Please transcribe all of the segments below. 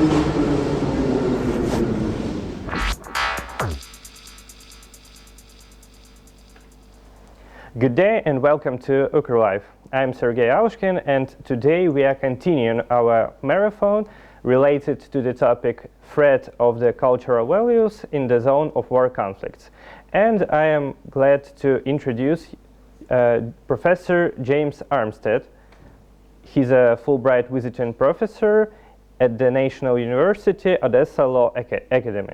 Good day and welcome to Live. I'm Sergey Alushkin, and today we are continuing our marathon related to the topic threat of the cultural values in the zone of war conflicts. And I am glad to introduce Professor James Armstead. He's a Fulbright visiting professor at the National University Odessa Law Academy.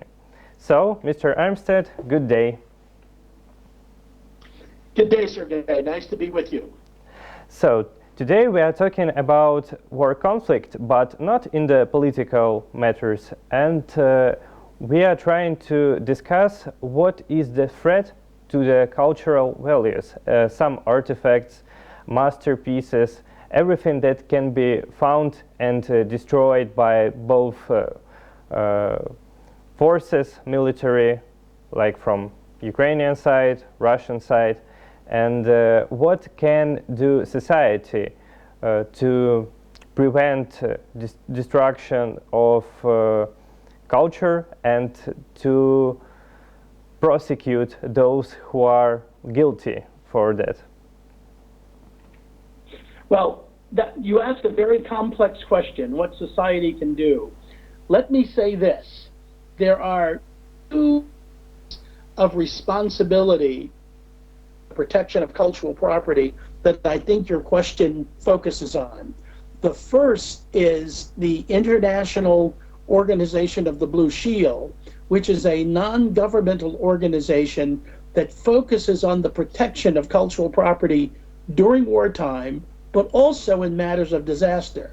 So, Mr. Armstead, good day. Good day, Sergey. Nice to be with you. So, today we are talking about war conflict, but not in the political matters. And we are trying to discuss what is the threat to the cultural values, some artifacts, masterpieces, everything that can be found and destroyed by both forces, military, like from Ukrainian side, Russian side, and what can do society to prevent destruction of culture and to prosecute those who are guilty for that? Well, you asked a very complex question, what society can do. Let me say this. There are two of responsibility, protection of cultural property, that I think your question focuses on. The first is the International Organization of the Blue Shield, which is a non-governmental organization that focuses on the protection of cultural property during wartime, but also in matters of disaster.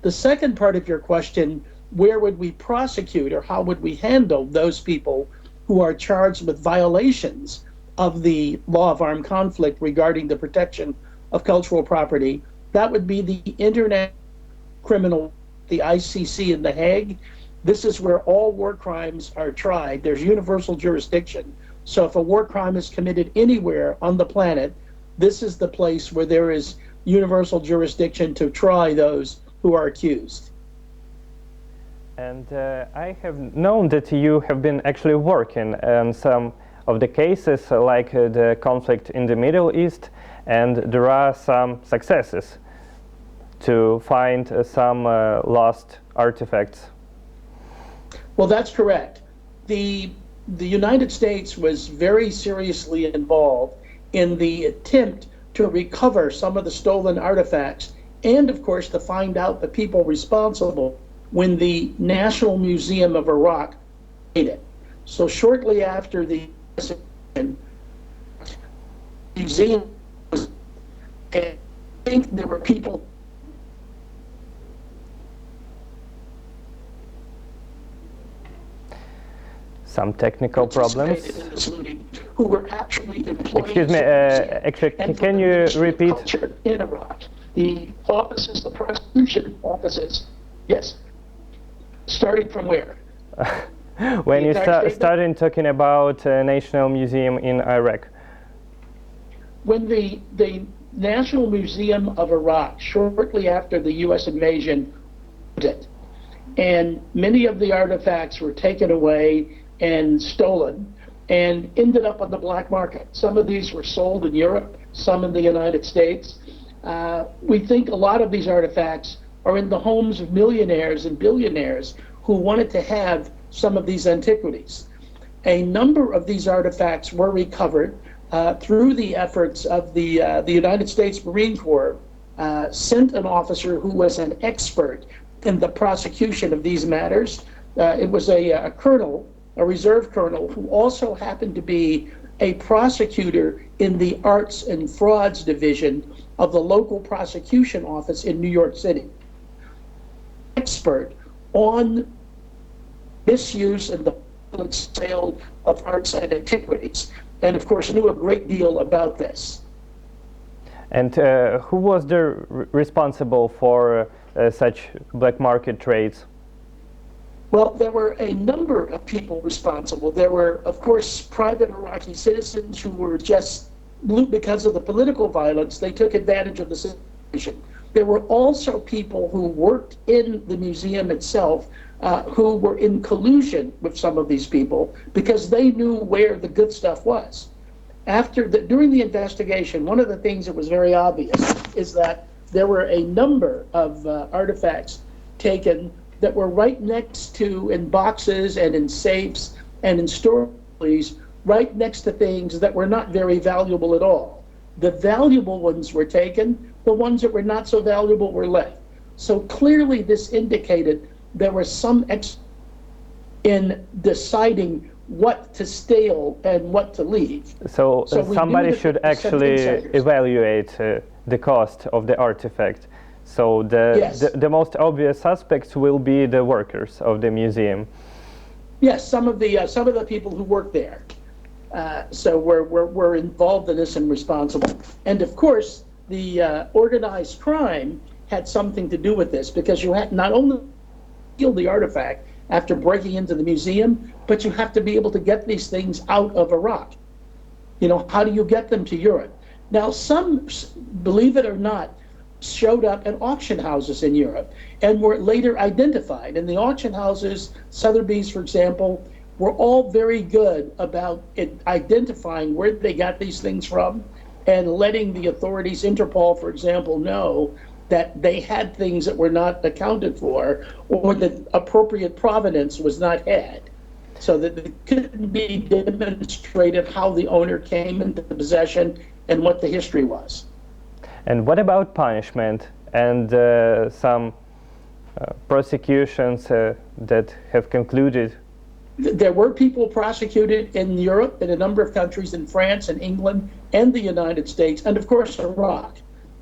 The second part of your question, where would we prosecute or how would we handle those people who are charged with violations of the law of armed conflict regarding the protection of cultural property? That would be the International Criminal, the ICC in The Hague. This is where all war crimes are tried. There's universal jurisdiction. So if a war crime is committed anywhere on the planet, this is the place where there is universal jurisdiction to try those who are accused. And I have known that you have been actually working on some of the cases like the conflict in the Middle East, and there are some successes to find some lost artifacts. Well, that's correct. The United States was very seriously involved in the attempt to recover some of the stolen artifacts and, of course, to find out the people responsible when the National Museum of Iraq made it. So shortly after the museum was, and I think there were people some technical problems. Who were actually employees. Excuse me, actually, can you repeat? In Iraq, the offices, the prosecution offices, yes. Starting from where? When you started talking about National Museum in Iraq. When the National Museum of Iraq, shortly after the U.S. invasion, it, and many of the artifacts were taken away and stolen and ended up on the black market. Some of these were sold in Europe, some in the United States. We think a lot of these artifacts are in the homes of millionaires and billionaires who wanted to have some of these antiquities. A number of these artifacts were recovered through the efforts of the United States Marine Corps, sent an officer who was an expert in the prosecution of these matters. It was a colonel, a reserve colonel, who also happened to be a prosecutor in the Arts and Frauds Division of the local prosecution office in New York City. Expert on misuse and the sale of arts and antiquities, and of course knew a great deal about this. And who was responsible for such black market trades? Well, there were a number of people responsible. There were, of course, private Iraqi citizens who were just, because of the political violence, they took advantage of the situation. There were also people who worked in the museum itself who were in collusion with some of these people because they knew where the good stuff was. During the investigation, one of the things that was very obvious is that there were a number of artifacts taken that were right next to, in boxes and in safes and in storages, right next to things that were not very valuable at all. The valuable ones were taken, the ones that were not so valuable were left. So clearly this indicated there was some in deciding what to steal and what to leave. So somebody should actually evaluate the cost of the artifact. So the most obvious suspects will be the workers of the museum. Yes, some of the people who work there. So we're involved in this and responsible. And of course, the organized crime had something to do with this, because you had not only steal the artifact after breaking into the museum, but you have to be able to get these things out of Iraq. You know, how do you get them to Europe? Now, some, believe it or not, showed up at auction houses in Europe and were later identified. And the auction houses, Sotheby's, for example, were all very good about identifying where they got these things from and letting the authorities, Interpol, for example, know that they had things that were not accounted for, or that appropriate provenance was not had, so that it couldn't be demonstrated how the owner came into possession and what the history was. And what about punishment and some prosecutions that have concluded? There were people prosecuted in Europe, in a number of countries, in France and England and the United States, and of course Iraq.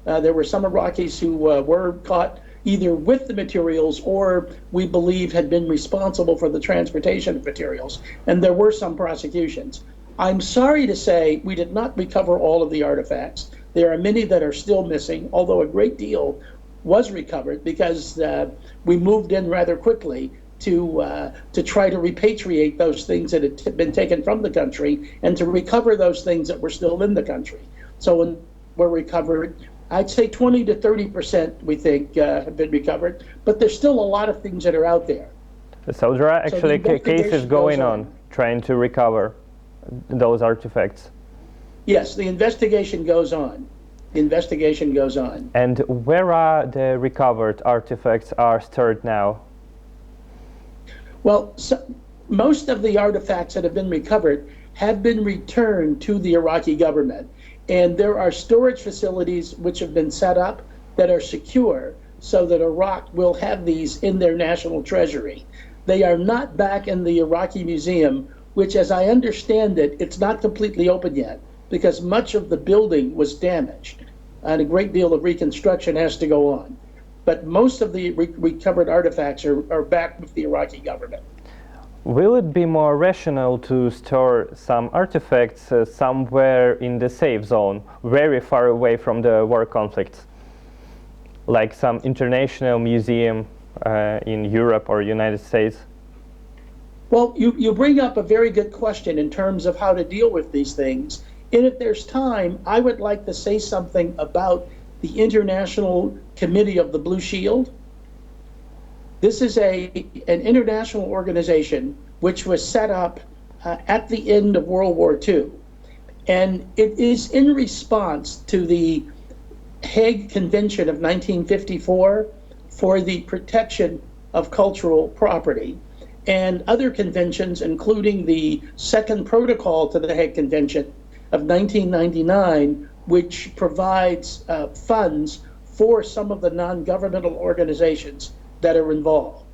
There were some Iraqis who were caught either with the materials or we believe had been responsible for the transportation of materials, and there were some prosecutions. I'm sorry to say we did not recover all of the artifacts. There are many that are still missing, although a great deal was recovered because we moved in rather quickly to try to repatriate those things that had been taken from the country and to recover those things that were still in the country. So when we're recovered, I'd say 20 to 30% we think have been recovered, but there's still a lot of things that are out there. So there are actually cases going on trying to recover those artifacts. Yes, the investigation goes on. The investigation goes on. And where are the recovered artifacts are stored now? Well, most of the artifacts that have been recovered have been returned to the Iraqi government. And there are storage facilities which have been set up that are secure so that Iraq will have these in their national treasury. They are not back in the Iraqi museum, which, as I understand it, it's not completely open yet because much of the building was damaged and a great deal of reconstruction has to go on. But most of the recovered artifacts are back with the Iraqi government. Will it be more rational to store some artifacts somewhere in the safe zone, very far away from the war conflicts, like some international museum in Europe or United States? Well, you bring up a very good question in terms of how to deal with these things. And if there's time, I would like to say something about the International Committee of the Blue Shield. This is an international organization which was set up at the end of World War II. And it is in response to the Hague Convention of 1954 for the protection of cultural property and other conventions, including the Second Protocol to the Hague Convention of 1999, which provides funds for some of the non-governmental organizations that are involved.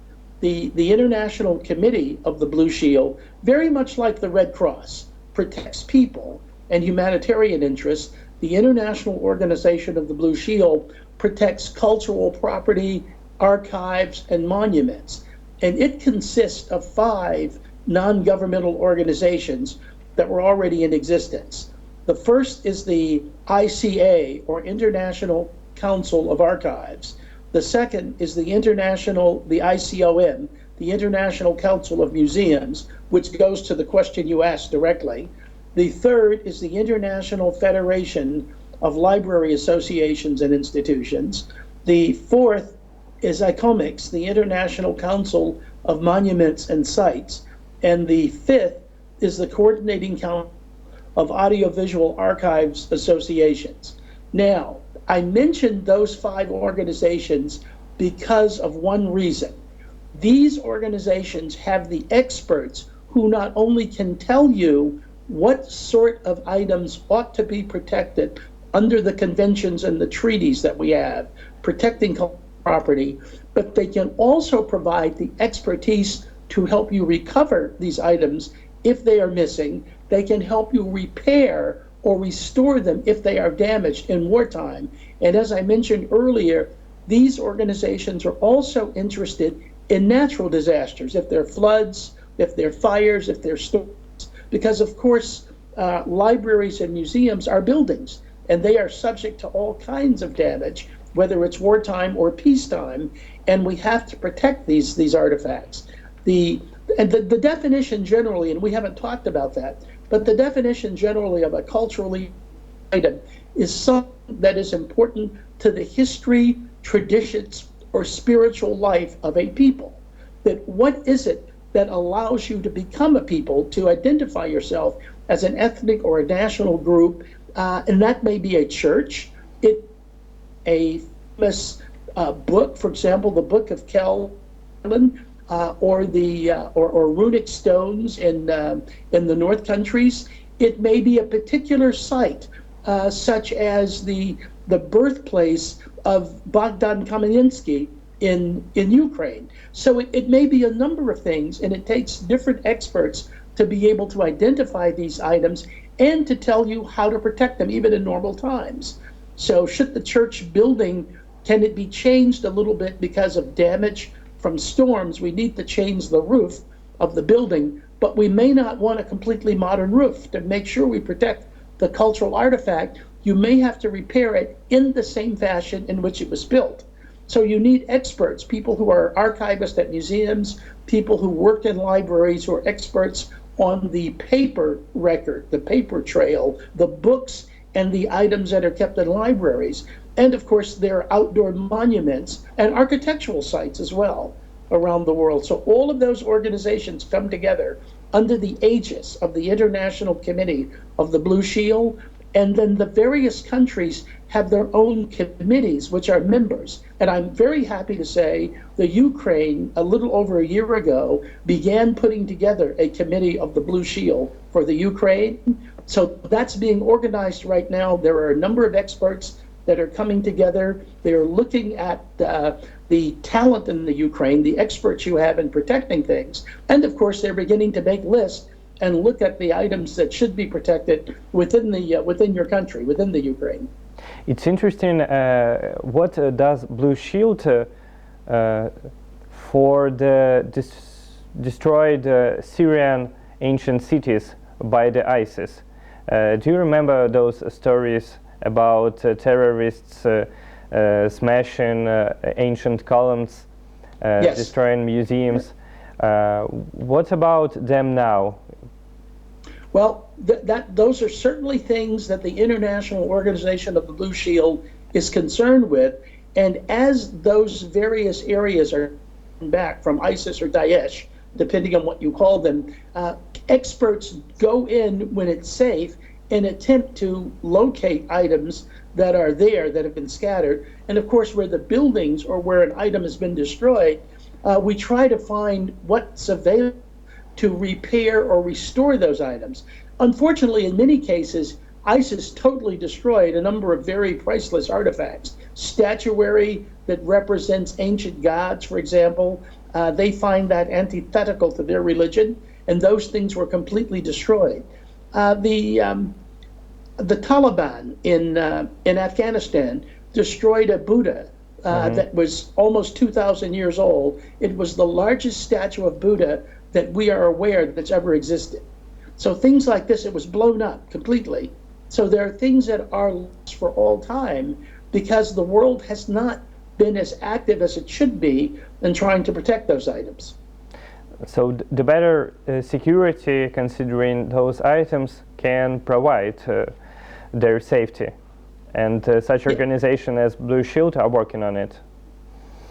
The International Committee of the Blue Shield, very much like the Red Cross, protects people and humanitarian interests. The International Organization of the Blue Shield protects cultural property, archives, and monuments. And it consists of 5 non-governmental organizations that were already in existence. The first is the ICA, or International Council of Archives. The second is the ICOM, the International Council of Museums, which goes to the question you asked directly. The third is the International Federation of Library Associations and Institutions. The fourth is ICOMIX, the International Council of Monuments and Sites, and the fifth is the Coordinating Council of Audiovisual Archives Associations. Now, I mentioned those 5 organizations because of one reason. These organizations have the experts who not only can tell you what sort of items ought to be protected under the conventions and the treaties that we have protecting property, but they can also provide the expertise to help you recover these items if they are missing. They can help you repair or restore them if they are damaged in wartime. And as I mentioned earlier, these organizations are also interested in natural disasters, if there are floods, if there are fires, if there are storms, because of course, libraries and museums are buildings, and they are subject to all kinds of damage, whether it's wartime or peacetime, and we have to protect these artifacts. The definition generally, and we haven't talked about that, but the definition generally of a culturally item is something that is important to the history, traditions, or spiritual life of a people. That what is it that allows you to become a people, to identify yourself as an ethnic or a national group, and that may be a church, a famous book, for example, the Book of Kelvin, or runic stones in the North countries. It may be a particular site, such as the birthplace of Bogdan Kamenetsky in Ukraine. So it may be a number of things, and it takes different experts to be able to identify these items and to tell you how to protect them, even in normal times. So should the church building, can it be changed a little bit because of damage from storms? We need to change the roof of the building, but we may not want a completely modern roof. To make sure we protect the cultural artifact, you may have to repair it in the same fashion in which it was built. So you need experts, people who are archivists at museums, people who work in libraries, who are experts on the paper record, the paper trail, the books, and the items that are kept in libraries. And of course, there are outdoor monuments and architectural sites as well around the world. So all of those organizations come together under the aegis of the International Committee of the Blue Shield, and then the various countries have their own committees, which are members. And I'm very happy to say the Ukraine, a little over a year ago, began putting together a committee of the Blue Shield for the Ukraine. So that's being organized right now. There are a number of experts that are coming together. They're looking at the talent in the Ukraine, the experts you have in protecting things. And of course, they're beginning to make lists and look at the items that should be protected within your country, within the Ukraine. It's interesting. What does Blue Shield for the destroyed Syrian ancient cities by the ISIS? Do you remember those stories about terrorists smashing ancient columns, Yes. destroying museums? What about them now? Well, those are certainly things that the International Organization of the Blue Shield is concerned with. And as those various areas are back from ISIS or Daesh, depending on what you call them, experts go in when it's safe and attempt to locate items that are there that have been scattered. And of course, where the buildings or where an item has been destroyed, we try to find what's available to repair or restore those items. Unfortunately, in many cases, ISIS totally destroyed a number of very priceless artifacts. Statuary that represents ancient gods, for example, they find that antithetical to their religion, and those things were completely destroyed. The Taliban in Afghanistan destroyed a Buddha that was almost 2,000 years old. It was the largest statue of Buddha that we are aware that's ever existed. So things like this, it was blown up completely. So there are things that are lost for all time because the world has not been as active as it should be in trying to protect those items. So the better security, considering those items, can provide their safety. And such organizations as Blue Shield are working on it.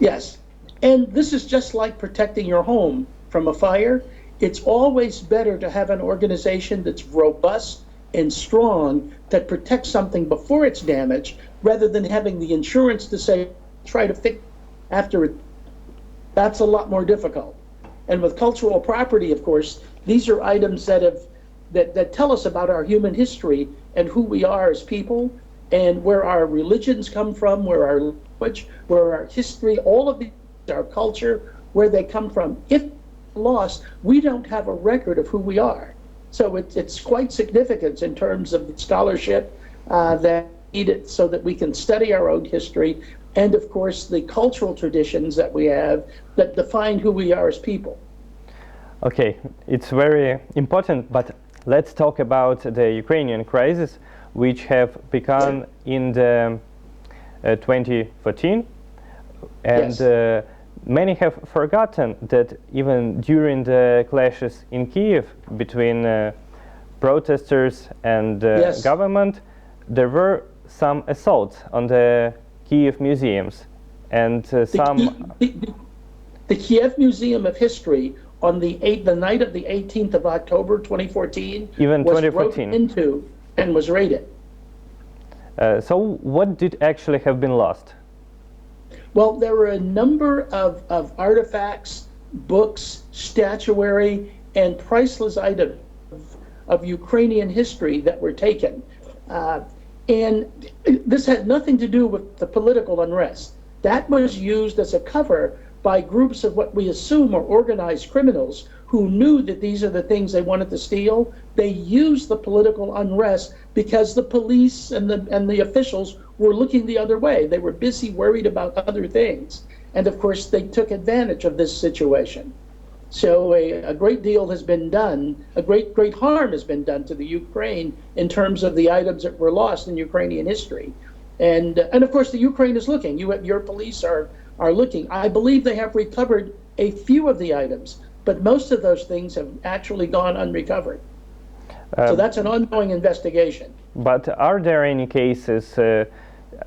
Yes, And this is just like protecting your home from a fire. It's always better to have an organization that's robust and strong that protects something before it's damaged, rather than having the insurance to say, try to fix after it. That's a lot more difficult. And with cultural property, of course, these are items that tell us about our human history and who we are as people, and where our religions come from, where our language, where our history, all of these, our culture, where they come from. If lost, we don't have a record of who we are. So it's quite significant in terms of the scholarship that needed so that we can study our own history, and of course the cultural traditions that we have that define who we are as people. Okay, it's very important, but let's talk about the Ukrainian crisis, which have begun in the 2014, and Yes. Many have forgotten that even during the clashes in Kiev between protesters and Yes. government, there were some assaults on the Kiev museums, and The Kiev Museum of History on the night of the 18th of October 2014 Even was 2014. broken into and was raided. So what did actually have been lost? Well, there were a number of artifacts, books, statuary, and priceless items of Ukrainian history that were taken. And this had nothing to do with the political unrest. That was used as a cover by groups of what we assume are organized criminals who knew that these are the things they wanted to steal. They used the political unrest because the police and the officials were looking the other way. They were busy worried about other things. And of course, they took advantage of this situation. So a great deal has been done, a great harm has been done to the Ukraine in terms of the items that were lost in Ukrainian history. And of course, the Ukraine is looking. Your police are looking. I believe they have recovered a few of the items, but most of those things have actually gone unrecovered. So that's an ongoing investigation. But are there any cases,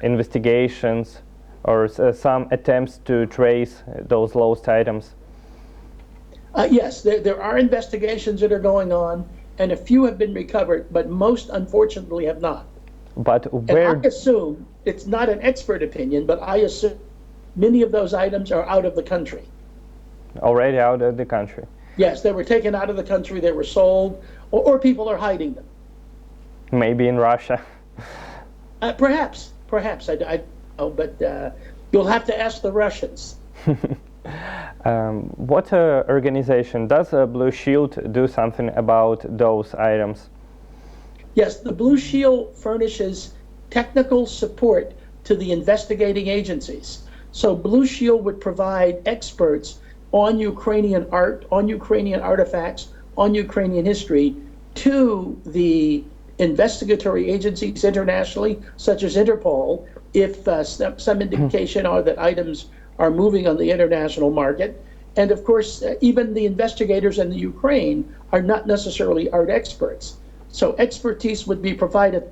investigations, or some attempts to trace those lost items? Yes, there are investigations that are going on, and a few have been recovered, but most unfortunately have not. But where? And I assume, it's not an expert opinion, but I assume many of those items are out of the country. Already out of the country? Yes, they were taken out of the country, they were sold, or people are hiding them. Maybe in Russia? Perhaps, I don't know, but you'll have to ask the Russians. What organization does Blue Shield do something about those items? Yes, the Blue Shield furnishes technical support to the investigating agencies. So Blue Shield would provide experts on Ukrainian art, on Ukrainian artifacts, on Ukrainian history to the investigatory agencies internationally, such as Interpol, if some indication are that items are moving on the international market. And of course, even the investigators in the Ukraine are not necessarily art experts. So expertise would be provided.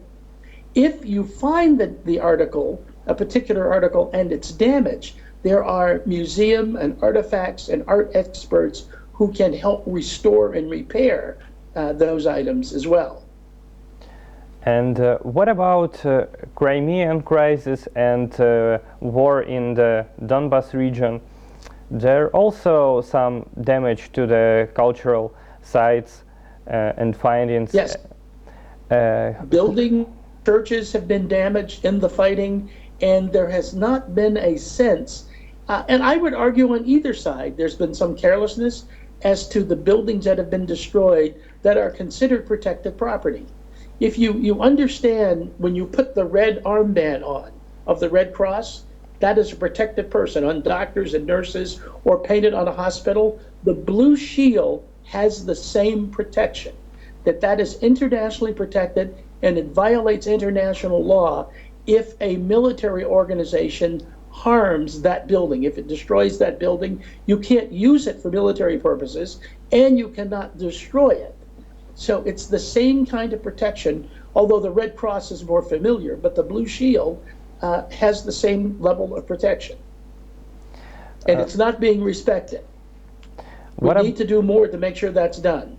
If you find that the article, a particular article, and it's damaged, there are museum and artifacts and art experts who can help restore and repair those items as well. And what about Crimean crisis and war in the Donbas region? There also some damage to the cultural sites and findings. Yes. Building churches have been damaged in the fighting, and there has not been a sense, and I would argue on either side, there's been some carelessness as to the buildings that have been destroyed that are considered protected property. If you understand, when you put the red armband on of the Red Cross, that is a protected person on doctors and nurses, or painted on a hospital. The Blue Shield has the same protection, that is internationally protected, and it violates international law if a military organization harms that building. If it destroys that building, you can't use it for military purposes, and you cannot destroy it. So it's the same kind of protection, although the Red Cross is more familiar, but the Blue Shield has the same level of protection. and it's not being respected. We need to do more to make sure that's done.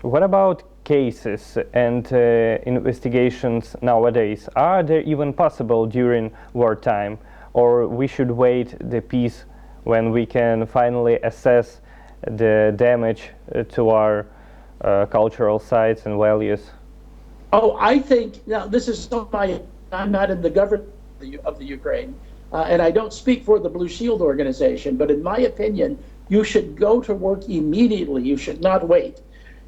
What about cases and investigations nowadays? Are they even possible during wartime, or we should wait the peace when we can finally assess the damage to our cultural sites and values? Oh, I think, now this is I'm not in the government of the Ukraine, and I don't speak for the Blue Shield organization, but in my opinion, you should go to work immediately. You should not wait.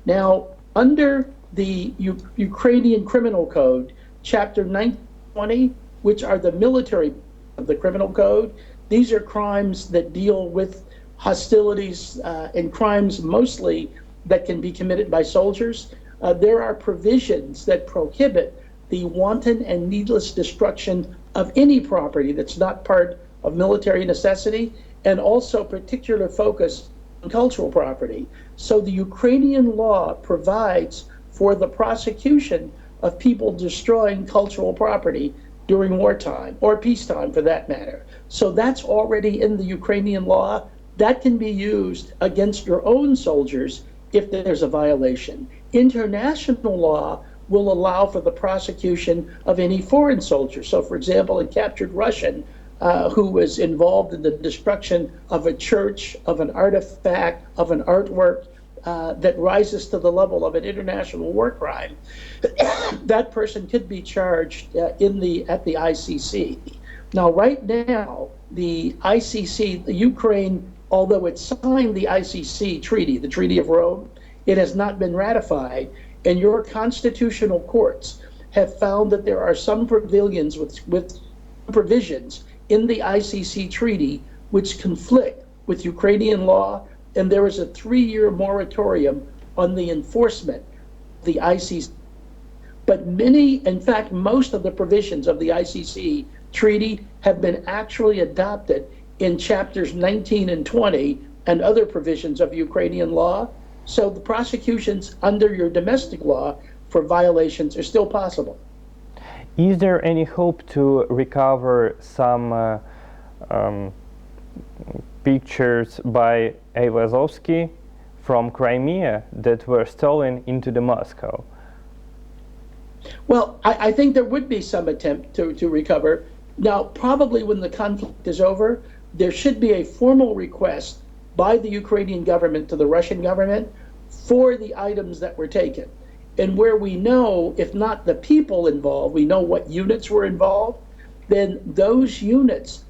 Now, under the Ukrainian Criminal Code, Chapter 920, which are the military of the Criminal Code, these are crimes that deal with hostilities and crimes mostly that can be committed by soldiers. There are provisions that prohibit the wanton and needless destruction of any property that's not part of military necessity, and also particular focus on cultural property. So the Ukrainian law provides for the prosecution of people destroying cultural property during wartime, or peacetime for that matter. So that's already in the Ukrainian law. That can be used against your own soldiers if there's a violation. International law will allow for the prosecution of any foreign soldier. So for example, a captured Russian who was involved in the destruction of a church, of an artifact, of an artwork that rises to the level of an international war crime, that person could be charged at the ICC. Now, right now, the ICC, the Ukraine, although it signed the ICC treaty, the Treaty of Rome, it has not been ratified, and your constitutional courts have found that there are some provisions with provisions in the ICC treaty which conflict with Ukrainian law, and there is a 3-year moratorium on the enforcement of the ICC. But many, in fact, most of the provisions of the ICC treaty have been actually adopted in chapters 19 and 20 and other provisions of Ukrainian law. So the prosecutions under your domestic law for violations are still possible. Is there any hope to recover some pictures by Ayvazovsky from Crimea that were stolen into the Moscow? Well, I think there would be some attempt to recover. Now, probably when the conflict is over, there should be a formal request by the Ukrainian government to the Russian government for the items that were taken. And where we know, if not the people involved, we know what units were involved, then those units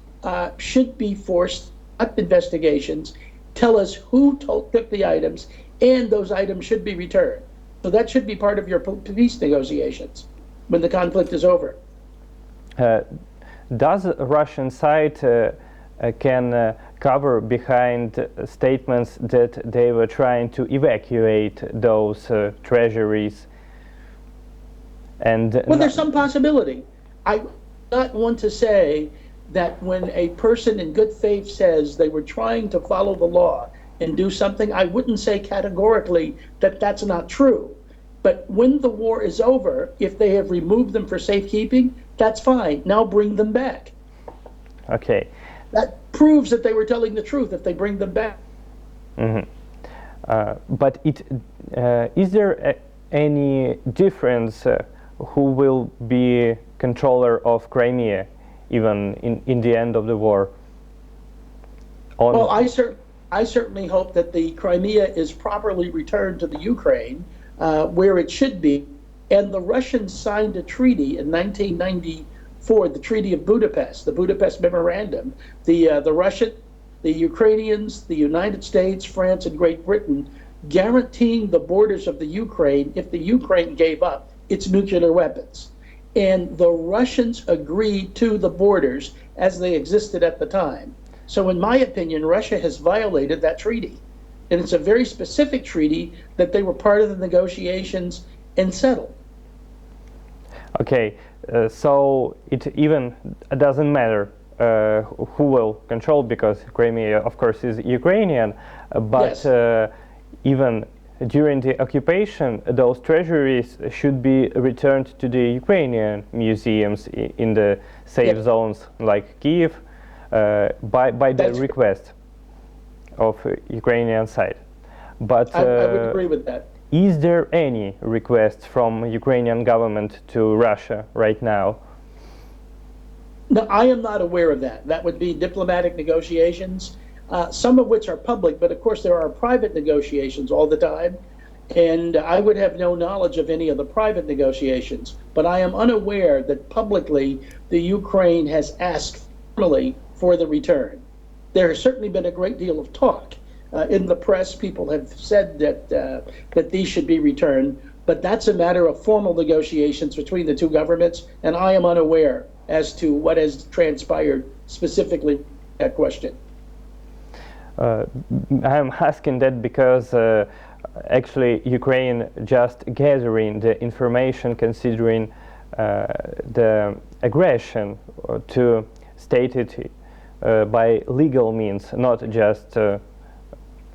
should be forced up investigations, tell us who took the items, and those items should be returned. So that should be part of your peace negotiations when the conflict is over. Does the Russian side can cover behind statements that they were trying to evacuate those treasuries? And well, there's some possibility. I do not want to say that when a person in good faith says they were trying to follow the law and do something, I wouldn't say categorically that that's not true. But when the war is over, if they have removed them for safekeeping, that's fine. Now bring them back. Okay. That proves that they were telling the truth if they bring them back. Mm-hmm. But is there any difference who will be controller of Crimea even in the end of the war? Well, I certainly hope that the Crimea is properly returned to the Ukraine, where it should be. And the Russians signed a treaty in 1994, the Treaty of Budapest, the Budapest Memorandum. The Russian, the Ukrainians, the United States, France, and Great Britain guaranteeing the borders of the Ukraine if the Ukraine gave up its nuclear weapons. And the Russians agreed to the borders as they existed at the time. So in my opinion, Russia has violated that treaty. And it's a very specific treaty that they were part of the negotiations and settled. Okay, so it even doesn't matter who will control, because Crimea, of course, is Ukrainian, but yes. Even during the occupation, those treasuries should be returned to the Ukrainian museums in the safe zones like Kiev by the request. of Ukrainian side. But I would agree with that. is there any request from Ukrainian government to Russia right now? No, I am not aware of that. That would be diplomatic negotiations, some of which are public, but of course there are private negotiations all the time. And I would have no knowledge of any of the private negotiations, but I am unaware that publicly the Ukraine has asked formally for the return. There has certainly been a great deal of talk. In the press, people have said that these should be returned, but that's a matter of formal negotiations between the two governments, and I am unaware as to what has transpired specifically that question. I'm asking that because actually Ukraine just gathering the information considering the aggression to state it by legal means, not just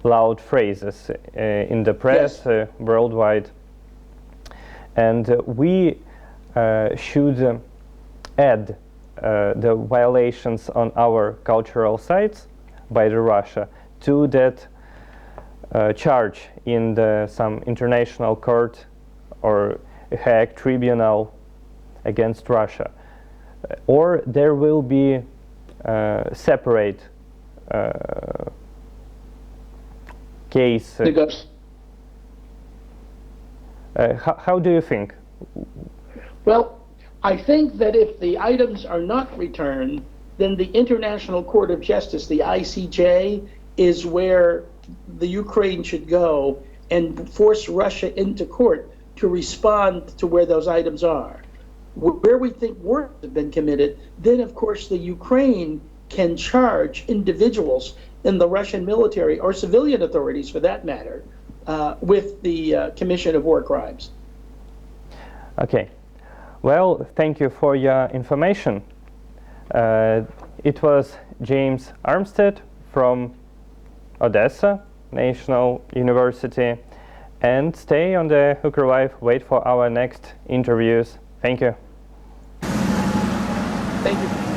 loud phrases in the press. Yes. Worldwide. And we should add the violations on our cultural sites by the Russia to that charge in some international court or a Hague tribunal against Russia, or there will be separate case. How do you think? Well, I think that if the items are not returned, then the International Court of Justice, the ICJ, is where the Ukraine should go and force Russia into court to respond to where those items are. Where we think wars have been committed, then of course the Ukraine can charge individuals in the Russian military or civilian authorities for that matter with the commission of war crimes. Okay. Well, thank you for your information. It was James Armstead from Odessa National University, and stay on the Hooker Live, wait for our next interviews. Thank you. Thank you.